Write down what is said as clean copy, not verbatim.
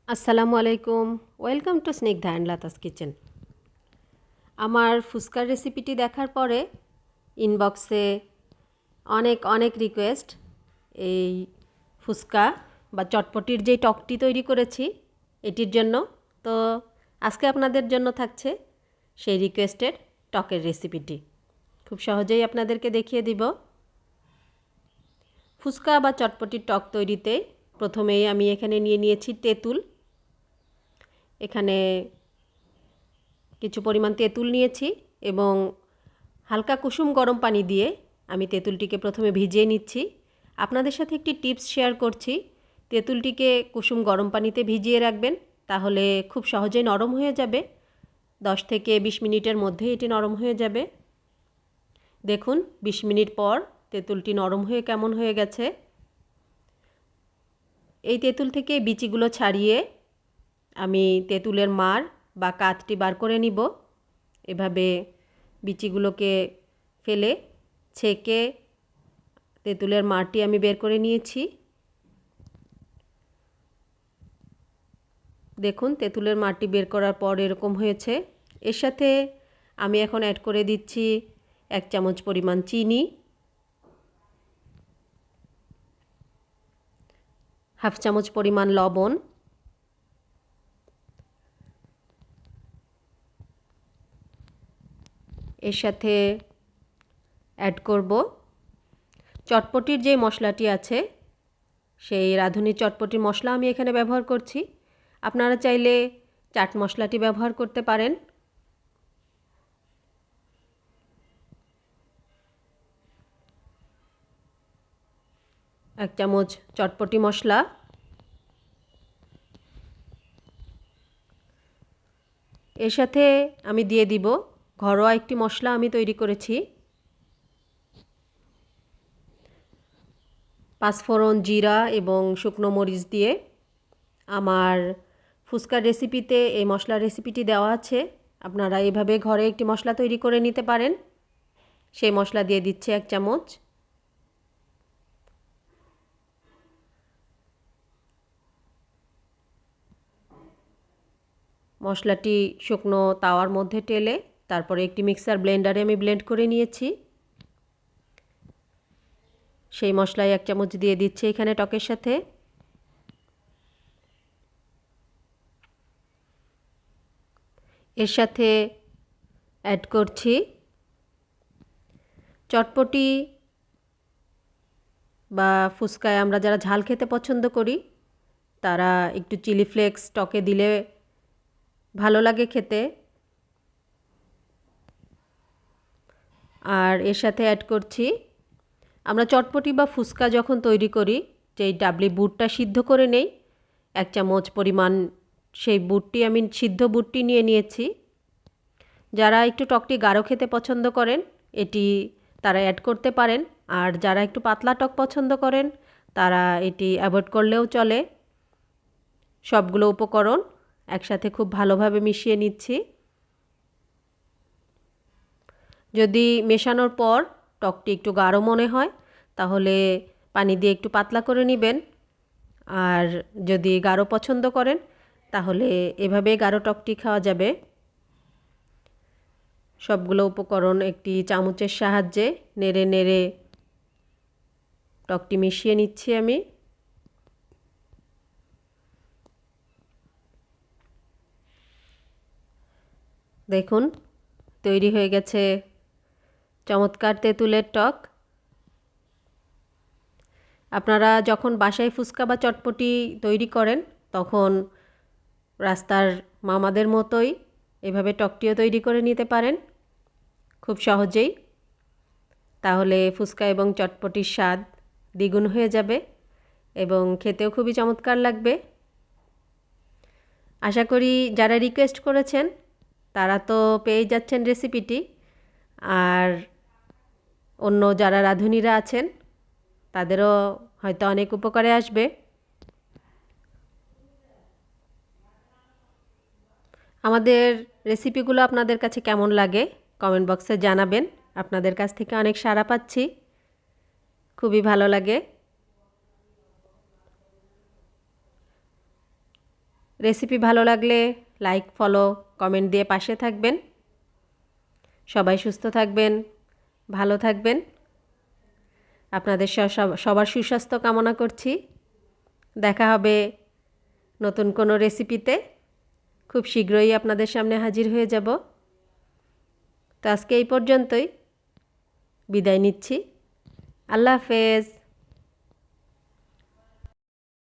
আসসালামু আলাইকুম। Welcome to Snigdha and Lata's kitchen. আমার ফুচকার রেসিপিটি দেখার পরে ইনবক্সে অনেক অনেক রিকোয়েস্ট এই ফুচকা বা চটপটির যেই টকটি তৈরি করেছি এটির জন্য। তো আজকে আপনাদের জন্য থাকছে সেই রিকোয়েস্টের টকের রেসিপিটি। খুব সহজেই আপনাদেরকে দেখিয়ে দিব। ফুচকা বা চটপটির টক তৈরিতে প্রথমেই আমি এখানে নিয়ে নিয়েছি তেঁতুল। এখানে কিছু পরিমাণ তেঁতুল নিয়েছি এবং হালকা কুসুম গরম পানি দিয়ে আমি তেঁতুলটিকে প্রথমে ভিজিয়ে নিচ্ছি। আপনাদের সাথে একটি টিপস শেয়ার করছি। তেঁতুলটিকে কুসুম গরম পানিতে ভিজিয়ে রাখবেন, তাহলে খুব সহজেই নরম হয়ে যাবে। 10 থেকে 20 মিনিটের মধ্যে এটি নরম হয়ে যাবে। দেখুন 20 মিনিট পর তেঁতুলটি নরম হয়ে কেমন হয়ে গেছে। এই তেঁতুল থেকে বিচিগুলো ছাড়িয়ে আমি তেঁতুলের মাড় বা কাতটি বার করে নিব। এভাবে বিচিগুলোকে ফেলে ছেঁকে তেঁতুলের মাড়টি আমি বের করে নিয়েছি। দেখুন তেঁতুলের মাড়টি বের করার পর এরকম হয়েছে। এর সাথে আমি এখন অ্যাড করে দিচ্ছি 1 চামচ পরিমাণ চিনি, 1/2 চামচ পরিমাণ লবণ, এর সাথে অ্যাড করব চটপটির যে মশলাটি আছে সেই রাঁধুনি চটপটির মশলা আমি এখানে ব্যবহার করছি। আপনারা চাইলে চাট মশলাটি ব্যবহার করতে পারেন। 1 চামচ চটপটি মশলা, এর সাথে আমি দিয়ে দিব ঘরোয়া একটি মশলা আমি তৈরি করেছি। পাঁচফোড়ন, জিরা এবং শুকনো মরিচ দিয়ে আমার ফুচকার রেসিপিতে এই মশলার রেসিপিটি দেওয়া আছে। আপনারা এভাবে ঘরে একটি মশলা তৈরি করে নিতে পারেন। সেই মশলা দিয়ে দিচ্ছি 1 চামচ। মশলাটি শুকনো তাওয়ার মধ্যে ঢেলে তারপরে একটি মিক্সার ব্লেন্ডারে আমি ব্লেন্ড করে নিয়েছি। সেই মশলায় 1 চামচ দিয়ে দিচ্ছি এখানে টকের সাথে। এর সাথে অ্যাড করছি চটপটি বা ফুচকায় আমরা যারা ঝাল খেতে পছন্দ করি তারা একটু চিলি ফ্লেক্স টকে দিলে ভালো লাগে খেতে। আর এর সাথে অ্যাড করছি আমরা চটপটি বা ফুচকা যখন তৈরি করি যেই ডাবলি বুটটা সিদ্ধ করে নেই 1 চামচ পরিমাণ, সেই বুটটি আমি সিদ্ধ বুটটি নিয়ে নিয়েছি। যারা একটু টকটি গাঢ় খেতে পছন্দ করেন এটি তারা অ্যাড করতে পারেন, আর যারা একটু পাতলা টক পছন্দ করেন তারা এটি অ্যাভয়েড করলেও চলে। সবগুলো উপকরণ একসাথে খুব ভালোভাবে মিশিয়ে নিচ্ছি। যদি মেশানোর পর টকটি একটু গাঢ় মনে হয় তাহলে পানি দিয়ে একটু পাতলা করে নেবেন, আর যদি গাঢ় পছন্দ করেন তাহলে এভাবে গাঢ় টকটি খাওয়া যাবে। সবগুলো উপকরণ একটি চামচের সাহায্যে নেড়ে নেড়ে টকটি মিশিয়ে নিচ্ছি আমি। দেখুন তৈরি হয়ে গেছে চমৎকার তেঁতুলের টক। আপনারা যখন বাসায় ফুচকা বা চটপটি তৈরি করেন তখন রাস্তার মামাদের মতোই এভাবে টকটিও তৈরি করে নিতে পারেন খুব সহজেই। তাহলে ফুচকা এবং চটপটির স্বাদ দ্বিগুণ হয়ে যাবে এবং খেতেও খুবই চমৎকার লাগবে। আশা করি যারা রিকোয়েস্ট করেছেন তারা তো পেয়ে যাচ্ছেন রেসিপিটি, আর অন্য যারা রাঁধুনিরা আছেন তাদেরও হয়তো অনেক উপকারে আসবে। আমাদের রেসিপিগুলো আপনাদের কাছে কেমন লাগে কমেন্ট বক্সে জানাবেন। আপনাদের কাছ থেকে অনেক সাড়া পাচ্ছি, খুবই ভালো লাগে। রেসিপি ভালো লাগলে লাইক ফলো কমেন্ট দিয়ে পাশে থাকবেন। সবাই সুস্থ থাকবেন, ভালো থাকবেন। আপনাদের সবার সুস্বাস্থ্য কামনা করছি। দেখা হবে নতুন কোনো রেসিপিতে। খুব শীঘ্রই আপনাদের সামনে হাজির হয়ে যাব। তো আজকে এই পর্যন্তই, বিদায় নিচ্ছি। আল্লাহ হাফেজ।